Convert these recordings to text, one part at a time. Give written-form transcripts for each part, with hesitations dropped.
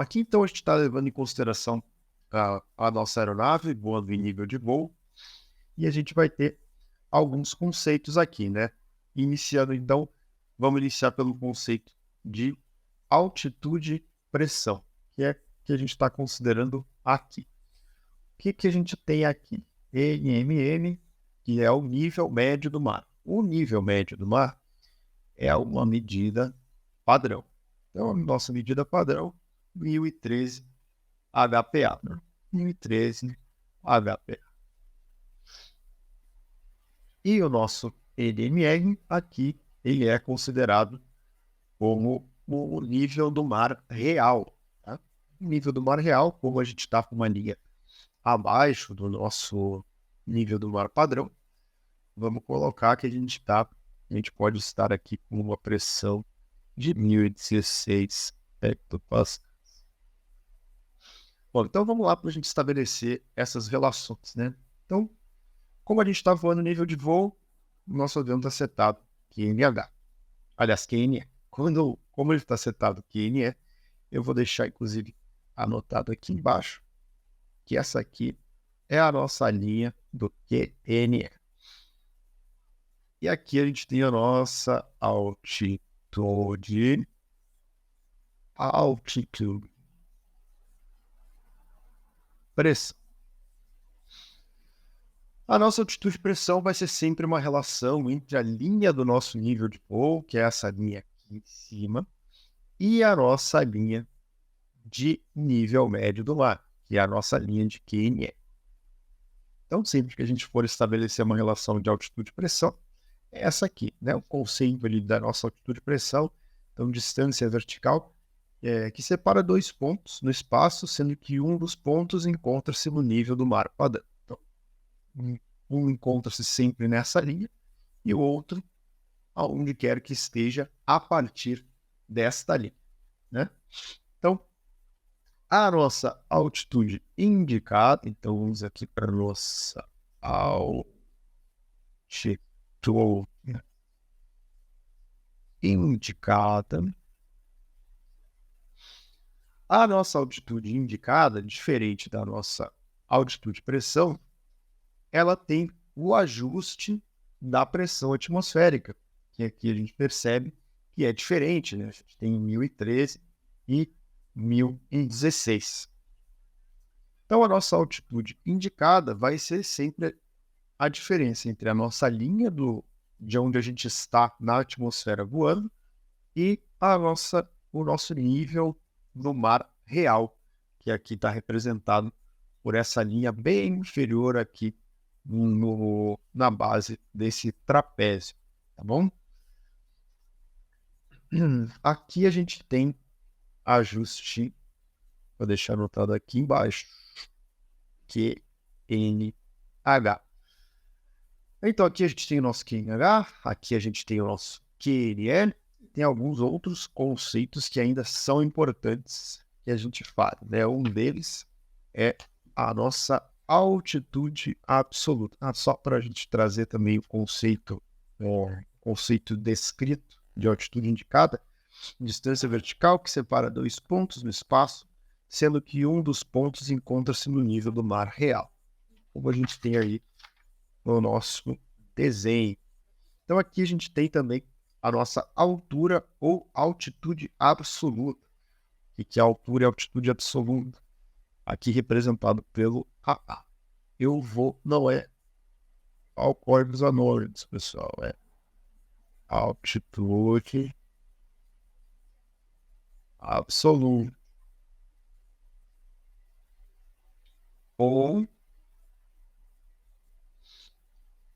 Bom, aqui então a gente está levando em consideração a nossa aeronave voando em nível de voo, e a gente vai ter alguns conceitos aqui, né? Iniciando então, vamos iniciar pelo conceito de altitude-pressão, que é que a gente está considerando aqui. O que a gente tem aqui? NMM, que é o nível médio do mar. O nível médio do mar é uma medida padrão. Então, a nossa medida padrão, 1013 HPA. 1013 HPA. E o nosso NMR aqui, ele é considerado como o nível do mar real. Tá? O nível do mar real, como a gente está com uma linha abaixo do nosso nível do mar padrão, vamos colocar que a gente pode estar aqui com uma pressão de 1016 hectopascals. Bom, então vamos lá para a gente estabelecer essas relações, né? Então, como a gente está voando nível de voo, o nosso avião está setado QNH. Aliás, QNE. Como ele está setado QNE, eu vou deixar, inclusive, anotado aqui embaixo, que essa aqui é a nossa linha do QNE. E aqui a gente tem a nossa altitude. Pressão. A nossa altitude de pressão vai ser sempre uma relação entre a linha do nosso nível de voo, que é essa linha aqui em cima, e a nossa linha de nível médio do mar, que é a nossa linha de QNE. Então, sempre que a gente for estabelecer uma relação de altitude e pressão, é essa aqui, né? O conceito ali da nossa altitude e pressão, então distância vertical, que separa dois pontos no espaço, sendo que um dos pontos encontra-se no nível do mar padrão. Então, um encontra-se sempre nessa linha e o outro aonde quer que esteja a partir desta linha, né? Então, a nossa altitude indicada, então vamos aqui para a nossa altitude indicada. A nossa altitude indicada, diferente da nossa altitude de pressão, ela tem o ajuste da pressão atmosférica, que aqui a gente percebe que é diferente, né? A gente tem 1013 e 1016. Então, a nossa altitude indicada vai ser sempre a diferença entre a nossa linha de onde a gente está na atmosfera voando e o nosso nível no mar real, que aqui está representado por essa linha bem inferior aqui na base desse trapézio, tá bom? Aqui a gente tem ajuste, vou deixar anotado aqui embaixo, QNH. Então aqui a gente tem o nosso QNH, aqui a gente tem o nosso QNL, tem alguns outros conceitos que ainda são importantes que a gente fala, né? Um deles é a nossa altitude absoluta. Só para a gente trazer também o conceito descrito de altitude indicada, distância vertical que separa dois pontos no espaço, sendo que um dos pontos encontra-se no nível do mar real, como a gente tem aí no nosso desenho. Então aqui a gente tem também a nossa altura ou altitude absoluta. O que é altura e altitude absoluta? Aqui representado pelo AA. Não é alcoólicos anônimos, pessoal, é altitude absoluta. Ou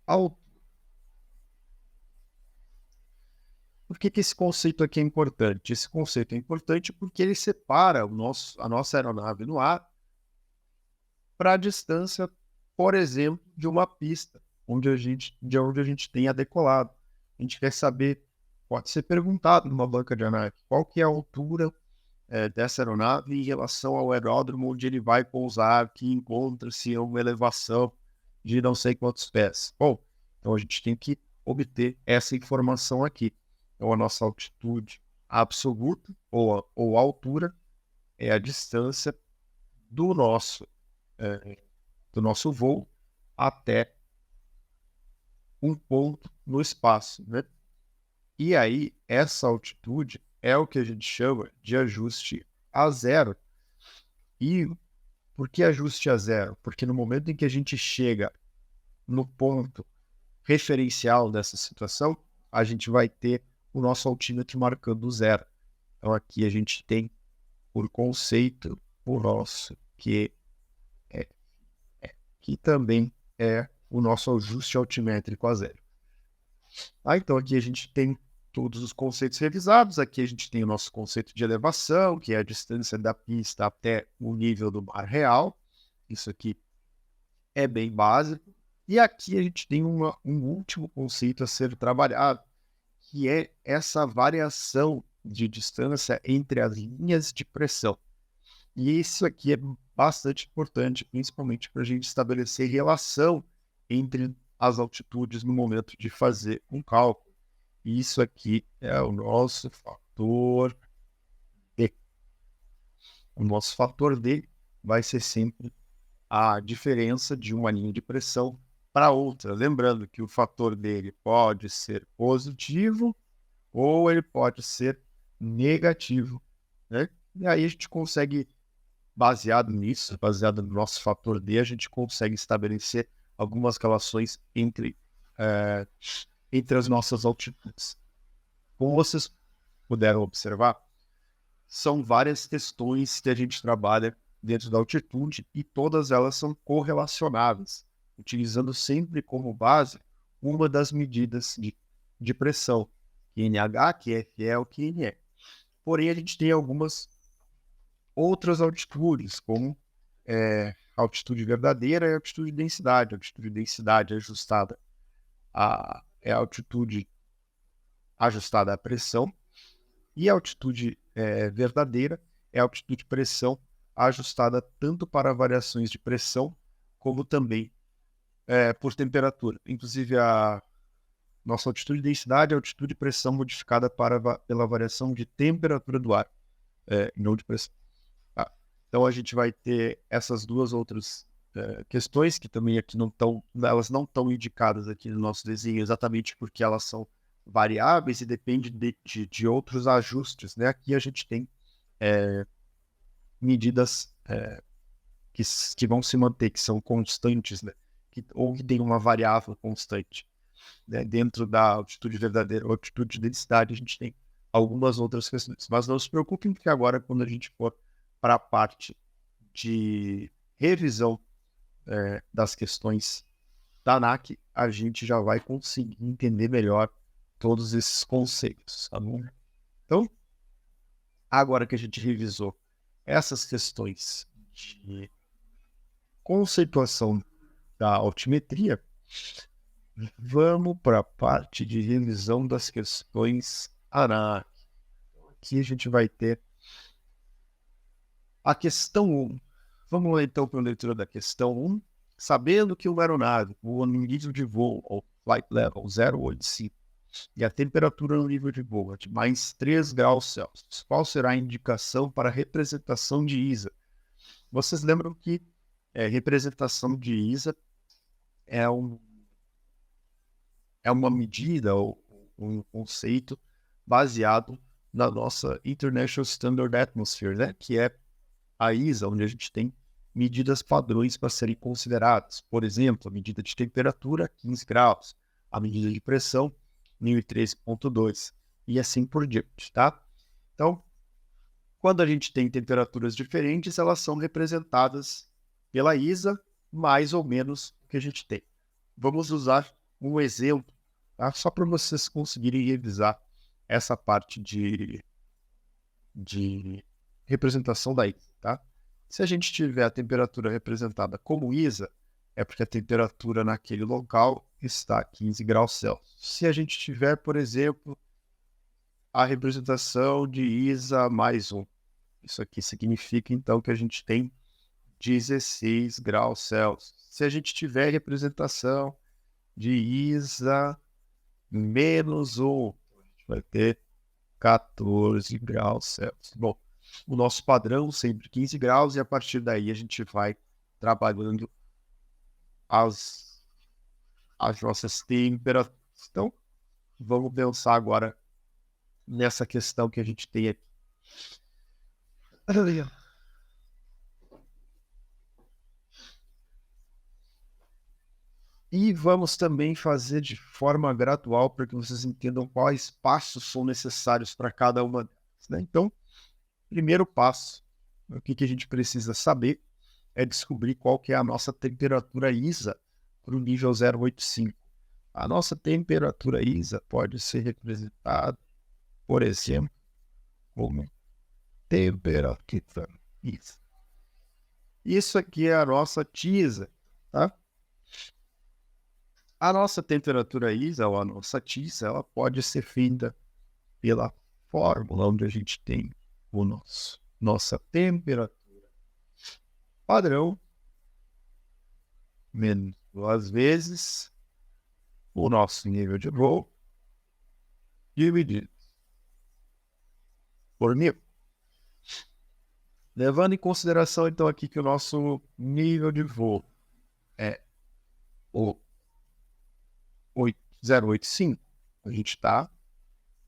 altura. Por que esse conceito aqui é importante? Esse conceito é importante porque ele separa a nossa aeronave no ar para a distância, por exemplo, de uma pista de onde a gente tenha decolado. A gente quer saber, pode ser perguntado numa banca de análise, qual que é a altura dessa aeronave em relação ao aeródromo onde ele vai pousar, que encontra-se uma elevação de não sei quantos pés. Bom, então a gente tem que obter essa informação aqui. Então a nossa altitude absoluta ou altura é a distância do nosso, do nosso voo até um ponto no espaço, né? E aí, essa altitude é o que a gente chama de ajuste a zero. E por que ajuste a zero? Porque no momento em que a gente chega no ponto referencial dessa situação, a gente vai ter o nosso altímetro marcando zero. Então aqui a gente tem, por conceito, o nosso que também é o nosso ajuste altimétrico a zero. Então aqui a gente tem todos os conceitos revisados. Aqui a gente tem o nosso conceito de elevação, que é a distância da pista até o nível do mar real. Isso aqui é bem básico. E aqui a gente tem um último conceito a ser trabalhado, que é essa variação de distância entre as linhas de pressão. E isso aqui é bastante importante, principalmente para a gente estabelecer relação entre as altitudes no momento de fazer um cálculo. Isso aqui é o nosso fator D. O nosso fator D vai ser sempre a diferença de uma linha de pressão para outra. Lembrando que o fator dele pode ser positivo ou ele pode ser negativo, né? E aí a gente consegue, baseado nisso, baseado no nosso fator D, a gente consegue estabelecer algumas relações entre as nossas altitudes. Como vocês puderam observar, são várias questões que a gente trabalha dentro da altitude e todas elas são correlacionadas, utilizando sempre como base uma das medidas de pressão, QNH, QFE, QNE. Porém, a gente tem algumas outras altitudes, como a altitude verdadeira e a altitude de densidade. A altitude de densidade ajustada é a altitude ajustada à pressão, e a altitude verdadeira é a altitude de pressão ajustada tanto para variações de pressão, como também por temperatura. Inclusive, a nossa altitude de densidade é a altitude de pressão modificada pela variação de temperatura do ar, não de pressão. Tá? Então, a gente vai ter essas duas outras questões, que também aqui elas não estão indicadas aqui no nosso desenho, exatamente porque elas são variáveis e dependem de outros ajustes, né? Aqui a gente tem medidas que vão se manter, que são constantes, né? Ou que tem uma variável constante, né? Dentro da altitude verdadeira ou altitude de densidade, a gente tem algumas outras questões. Mas não se preocupem, porque agora, quando a gente for para a parte de revisão das questões da ANAC, a gente já vai conseguir entender melhor todos esses conceitos, tá bom? Então, agora que a gente revisou essas questões de conceituação da altimetria, vamos para a parte de revisão das questões ANAC. Aqui a gente vai ter a questão 1. Vamos lá então para a leitura da questão 1. Sabendo que uma aeronave voa no nível de voo, ou flight level 085, e a temperatura no nível de voo é de mais 3 graus Celsius, qual será a indicação para a representação de ISA? Vocês lembram que representação de ISA é uma medida ou um conceito baseado na nossa International Standard Atmosphere, né? Que é a ISA, onde a gente tem medidas padrões para serem consideradas. Por exemplo, a medida de temperatura, 15 graus, a medida de pressão, 1013,2, e assim por diante, tá? Então, quando a gente tem temperaturas diferentes, elas são representadas pela ISA, mais ou menos o que a gente tem. Vamos usar um exemplo, tá? Só para vocês conseguirem revisar essa parte de representação da ISA, tá? Se a gente tiver a temperatura representada como ISA, é porque a temperatura naquele local está a 15 graus Celsius. Se a gente tiver, por exemplo, a representação de ISA mais 1, isso aqui significa, então, que a gente tem 16 graus Celsius. Se a gente tiver representação de ISA menos 1, a gente vai ter 14 graus Celsius. Bom, o nosso padrão, sempre 15 graus, e a partir daí a gente vai trabalhando as nossas temperaturas. Então, vamos pensar agora nessa questão que a gente tem aqui. E vamos também fazer de forma gradual para que vocês entendam quais passos são necessários para cada uma delas, né? Então, primeiro passo, o que a gente precisa saber é descobrir qual que é a nossa temperatura ISA para o nível 085. A nossa temperatura ISA pode ser representada, por exemplo, como temperatura ISA. Isso aqui é a nossa TISA, tá? A nossa temperatura ISA, ou a nossa TISA, ela pode ser feita pela fórmula onde a gente tem nossa temperatura padrão menos 2 vezes o nosso nível de voo dividido por 1000. Levando em consideração, então, aqui que o nosso nível de voo é o 085, a gente está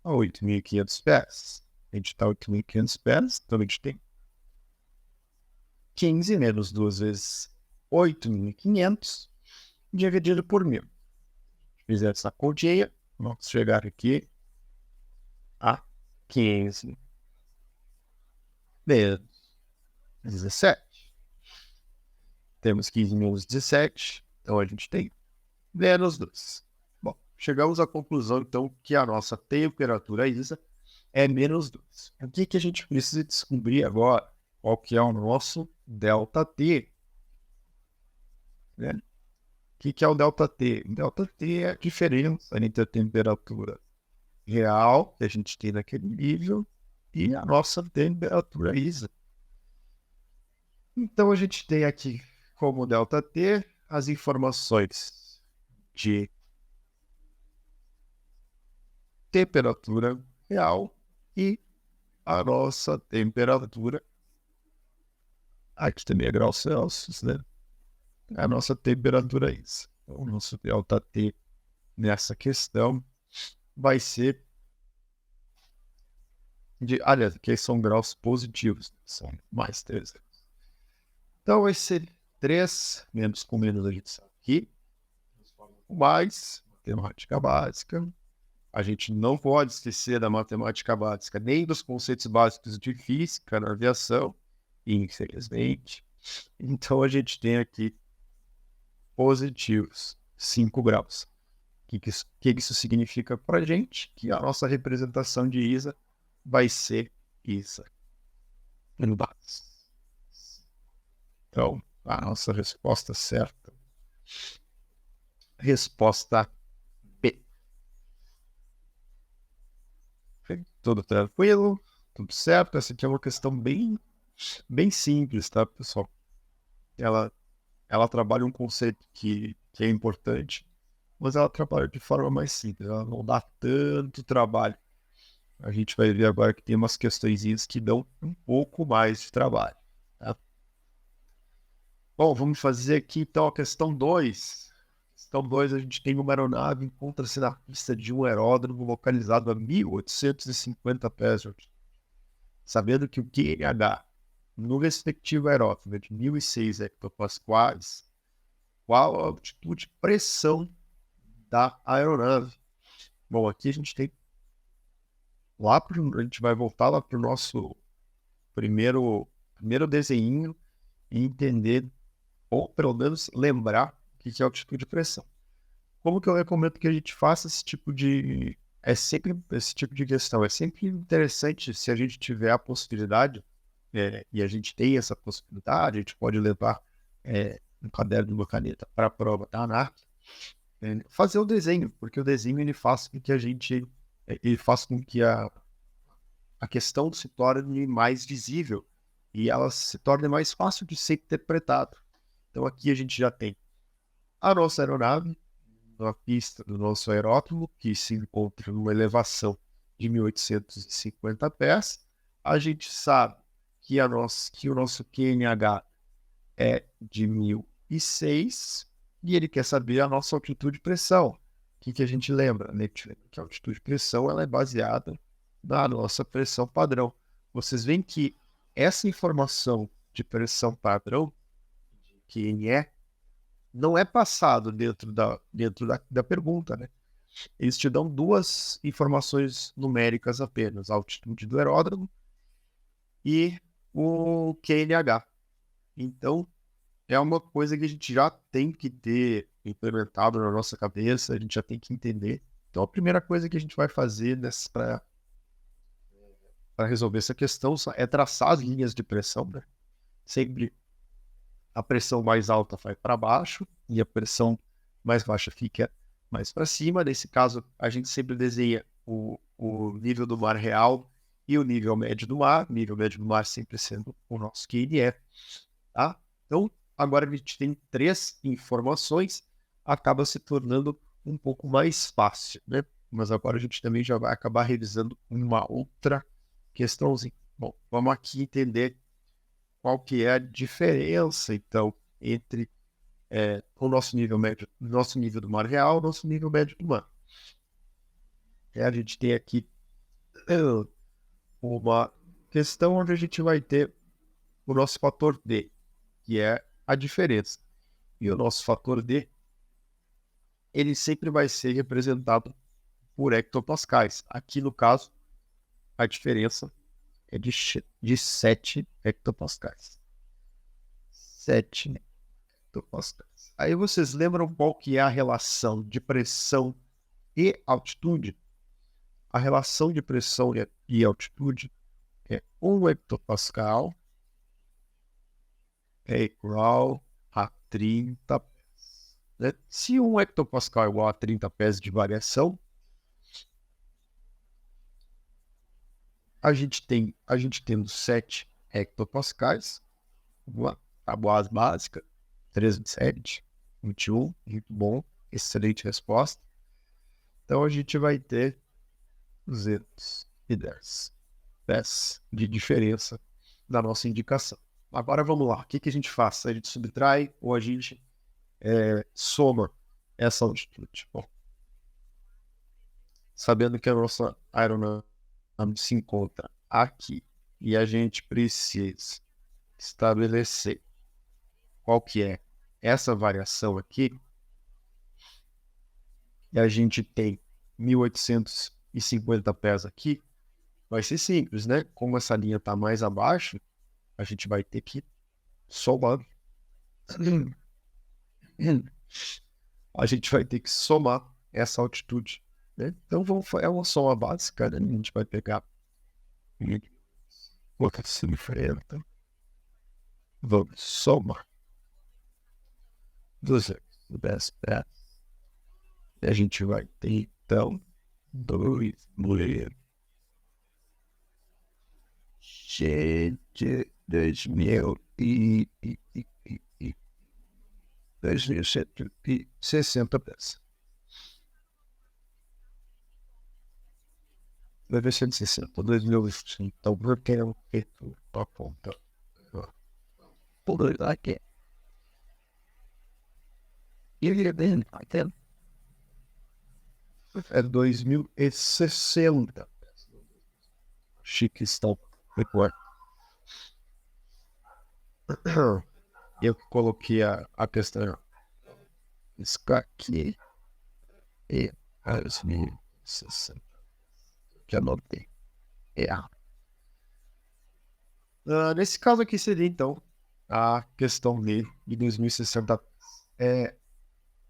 a 8.500 pés. A gente está a 8.500 pés, então a gente tem 15 menos 2 vezes 8.500 dividido por 1000. Fizer essa continha, vamos chegar aqui a 15 menos 17. Temos 15 menos 17, então a gente tem menos 2. Bom, chegamos à conclusão, então, que a nossa temperatura ISA é menos 2. O que a gente precisa descobrir agora? Qual que é o nosso ΔT? Né? O que é o ΔT? O ΔT é a diferença entre a temperatura real que a gente tem naquele nível e a nossa temperatura ISA. Então, a gente tem aqui como ΔT as informações de temperatura real e a nossa temperatura, aqui também é graus Celsius, né? A nossa temperatura ISA. Então, o nosso ΔT nessa questão vai ser aliás, aqui são graus positivos, são mais 3. Então, vai ser 3 menos com menos, a gente sabe aqui, mais matemática básica. A gente não pode esquecer da matemática básica, nem dos conceitos básicos de física na aviação, infelizmente. Então, a gente tem aqui positivos, 5 graus. O que isso significa para a gente? Que a nossa representação de ISA vai ser ISA. Então, a nossa resposta certa, resposta B. Tudo tranquilo, tudo certo. Essa aqui é uma questão bem simples, tá, pessoal? Ela trabalha um conceito que é importante, mas ela trabalha de forma mais simples, ela não dá tanto trabalho. A gente vai ver agora que tem umas questõezinhas que dão um pouco mais de trabalho. Tá? Bom, vamos fazer aqui então a questão 2. Questão 2, a gente tem uma aeronave que encontra-se na pista de um aeródromo localizado a 1.850 pés de altitude. Sabendo que o QNH no respectivo aeródromo é de 1.006 hectopascais, qual a altitude de pressão da aeronave? Bom, aqui a gente tem a gente vai voltar lá para o nosso primeiro desenho e entender, ou pelo menos lembrar, o que é altitude de pressão. Como que eu recomendo que a gente faça esse tipo de questão? É sempre interessante se a gente tiver a possibilidade, e a gente tem essa possibilidade, a gente pode levar um caderno de uma caneta para a prova da ANAC, fazer o desenho, porque o desenho ele faz com que a questão se torne mais visível e ela se torne mais fácil de ser interpretada. Então aqui a gente já tem a nossa aeronave na pista do nosso aeródromo, que se encontra numa elevação de 1.850 pés. A gente sabe que o nosso QNH é de 1006 e ele quer saber a nossa altitude de pressão. O que a gente lembra, né? Que a altitude de pressão ela é baseada na nossa pressão padrão. Vocês veem que essa informação de pressão padrão, QNE, não é passado dentro da pergunta, né? Eles te dão duas informações numéricas apenas, a altitude do aeródromo e o QNH. Então, é uma coisa que a gente já tem que ter implementado na nossa cabeça, a gente já tem que entender. Então, a primeira coisa que a gente vai fazer para resolver essa questão é traçar as linhas de pressão, né? Sempre a pressão mais alta vai para baixo e a pressão mais baixa fica mais para cima. Nesse caso, a gente sempre desenha o nível do mar real e o nível médio do mar. O nível médio do mar sempre sendo o nosso QNE, tá? Então, agora a gente tem 3 informações, acaba se tornando um pouco mais fácil, né? Mas agora a gente também já vai acabar revisando uma outra questãozinha. Bom, vamos aqui entender qual que é a diferença, então, entre o nosso nível médio, nosso nível do mar real e o nosso nível médio do mar. A gente tem aqui uma questão onde a gente vai ter o nosso fator D, que é a diferença. E o nosso fator D, ele sempre vai ser representado por hectopascais. Aqui, no caso, a diferença é de 7 hectopascais. 7 hectopascais. Aí vocês lembram qual que é a relação de pressão e altitude? A relação de pressão e altitude é 1 hectopascal é igual a 30 pés. Né? Se 1 hectopascal é igual a 30 pés de variação, a gente tendo 7 hectopascais, uma tabuada básica, 3, 7, 21, muito bom, excelente resposta. Então a gente vai ter 210 pés de diferença da nossa indicação. Agora vamos lá, o que a gente faz? A gente subtrai ou a gente soma essa altitude? Bom, sabendo que a nossa aeronave se encontra aqui e a gente precisa estabelecer qual que é essa variação aqui, e a gente tem 1850 pés aqui, vai ser simples, né? Como essa linha está mais abaixo, a gente vai ter que somar. A gente vai ter que somar essa altitude, né? Então é uma soma básica, né? A gente vai pegar outra diferença. Vamos somar 210 pés. E a gente vai ter, então, 2.160 pés. Deve ser de 60, 2.000. Então, porque é o que aponta? Por aqui. É 2.060. Chique estão. Eu coloquei a questão. Isso aqui e 2.060. Que anotei. Nesse caso aqui seria, então, a questão de 2060.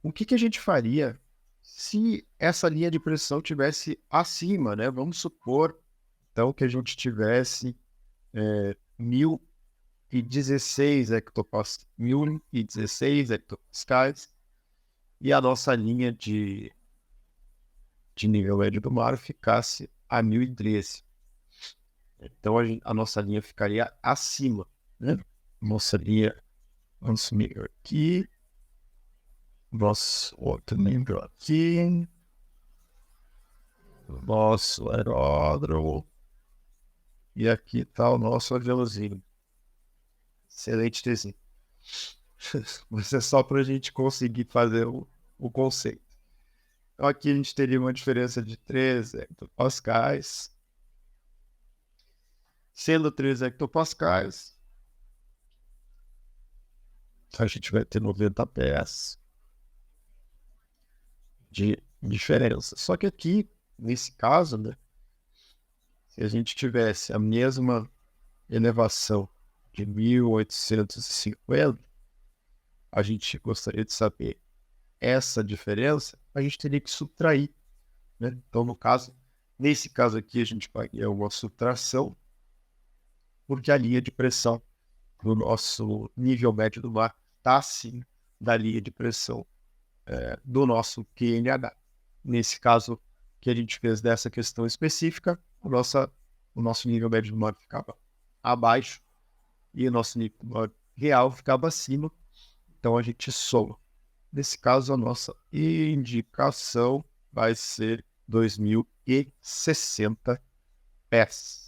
O que a gente faria se essa linha de pressão tivesse acima, né? Vamos supor, então, que a gente tivesse 1.016 hectopascais e a nossa linha de nível médio do mar ficasse a 1.013. Então, a nossa linha ficaria acima, né? Nossa linha, vamos sumir aqui. Nosso outro nível aqui. Nosso aeródromo. E aqui está o nosso aviãozinho. Excelente desenho. Mas é só para a gente conseguir fazer o conceito. Então aqui a gente teria uma diferença de 3 hectopascais. Sendo 3 hectopascais, a gente vai ter 90 pés de diferença. Só que aqui, nesse caso, né, se a gente tivesse a mesma elevação de 1850, a gente gostaria de saber essa diferença, a gente teria que subtrair, né? Então, nesse caso aqui, a gente vai ter uma subtração, porque a linha de pressão do nosso nível médio do mar está acima da linha de pressão do nosso QNH. Nesse caso que a gente fez dessa questão específica, o nosso nível médio do mar ficava abaixo e o nosso nível real ficava acima. Então a gente soma. Nesse caso, a nossa indicação vai ser 2060 pés.